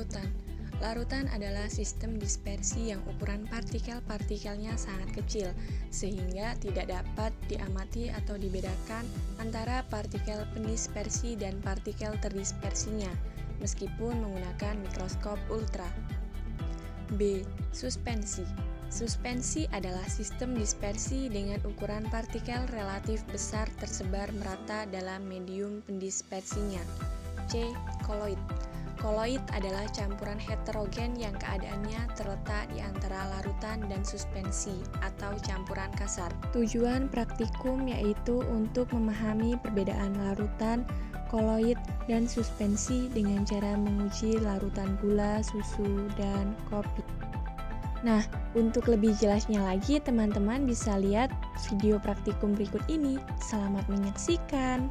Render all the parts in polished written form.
Larutan. Larutan adalah sistem dispersi yang ukuran partikel-partikelnya sangat kecil, sehingga tidak dapat diamati atau dibedakan antara partikel pendispersi dan partikel terdispersinya, meskipun menggunakan mikroskop ultra. B. Suspensi. Suspensi adalah sistem dispersi dengan ukuran partikel relatif besar tersebar merata dalam medium pendispersinya. C. Koloid. Koloid adalah campuran heterogen yang keadaannya terletak di antara larutan dan suspensi atau campuran kasar. Tujuan praktikum yaitu untuk memahami perbedaan larutan, koloid, dan suspensi dengan cara menguji larutan gula, susu, dan kopi. Nah, untuk lebih jelasnya lagi, teman-teman bisa lihat video praktikum berikut ini. Selamat menyaksikan.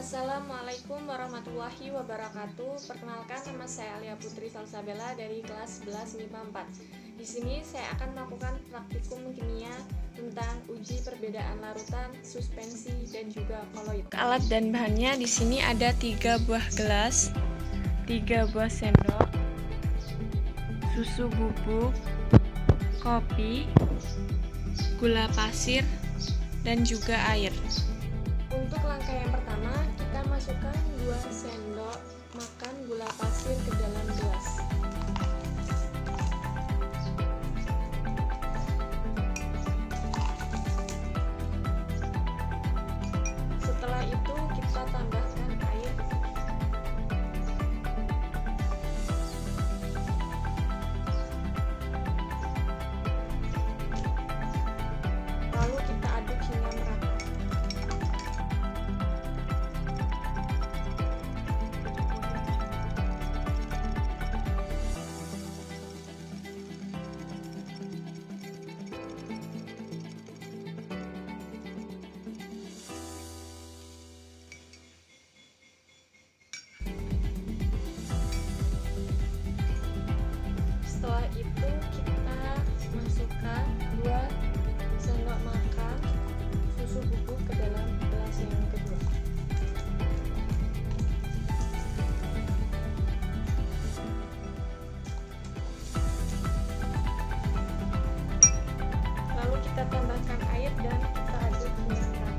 Assalamualaikum warahmatullahi wabarakatuh. Perkenalkan, nama saya Alia Putri Salsabella dari kelas 11 MIPA 4. Di sini saya akan melakukan praktikum kimia tentang uji perbedaan larutan, suspensi, dan juga koloid. Alat dan bahannya di sini ada 3 buah gelas, 3 buah sendok, susu bubuk, kopi, gula pasir, dan juga air. Untuk langkah yang pertama, kita masukkan 2 sendok makan gula pasir ke dalam gelas. Setelah itu kita tambahkan air. Lalu kita aduk hingga merata. Setelah itu kita masukkan 2 sendok makan susu bubuk ke dalam gelas yang kedua. Lalu kita tambahkan air dan kita aduk hingga merata.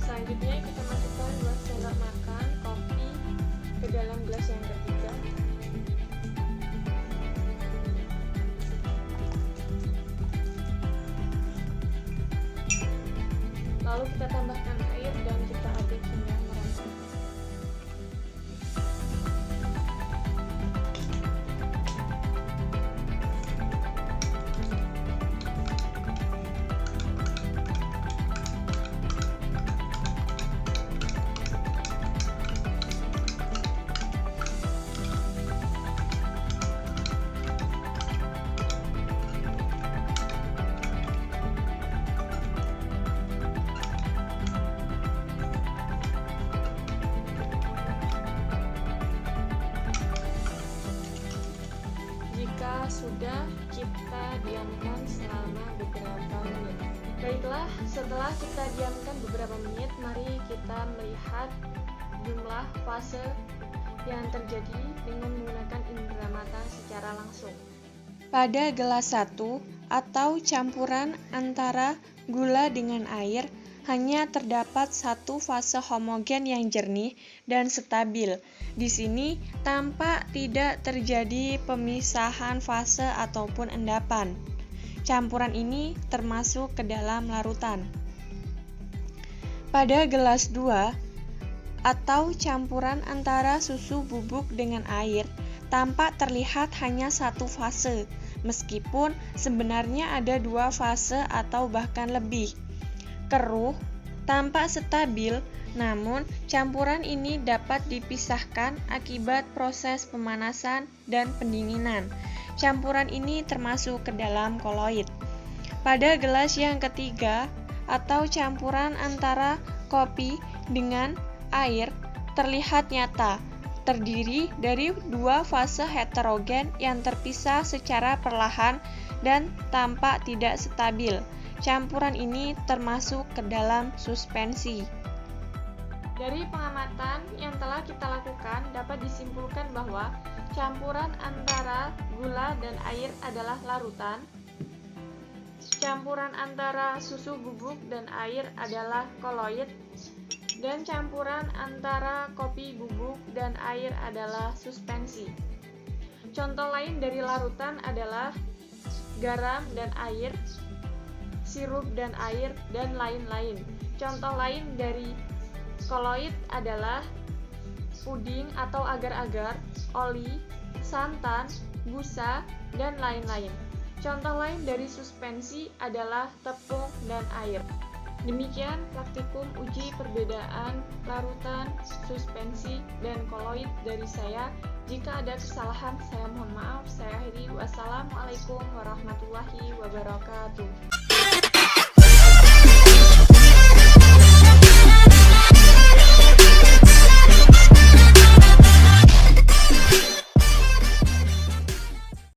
Selanjutnya kita masukkan 2 sendok makan kopi ke dalam gelas yang ketiga. Lalu kita tambahkan air dan kita aduk hingga merata. Jika sudah, kita diamkan selama beberapa menit. Baiklah, setelah kita diamkan beberapa menit, mari kita melihat jumlah fase yang terjadi dengan menggunakan indera mata secara langsung. Pada gelas 1 atau campuran antara gula dengan air, hanya terdapat satu fase homogen yang jernih dan stabil. Di sini tampak tidak terjadi pemisahan fase ataupun endapan. Campuran ini termasuk ke dalam larutan. Pada gelas 2 atau campuran antara susu bubuk dengan air, tampak terlihat hanya satu fase. meskipun sebenarnya ada 2 fase atau bahkan lebih. Keruh tampak stabil, namun campuran ini dapat dipisahkan akibat proses pemanasan dan pendinginan. Campuran ini termasuk ke dalam koloid. Pada gelas yang ketiga, atau campuran antara kopi dengan air, terlihat nyata, terdiri dari 2 fase heterogen yang terpisah secara perlahan dan tampak tidak stabil. Campuran ini termasuk ke dalam suspensi. Dari pengamatan yang telah kita lakukan, dapat disimpulkan bahwa campuran antara gula dan air adalah larutan, campuran antara susu bubuk dan air adalah koloid, dan campuran antara kopi bubuk dan air adalah suspensi. Contoh lain dari larutan adalah garam dan air, sirup dan air, dan lain-lain. Contoh lain dari koloid adalah puding atau agar-agar, oli, santan, busa, dan lain-lain. Contoh lain dari suspensi adalah tepung dan air. Demikian praktikum uji perbedaan larutan, suspensi, dan koloid dari saya. Jika ada kesalahan, saya mohon maaf. Saya akhiri. Wassalamualaikum warahmatullahi wabarakatuh.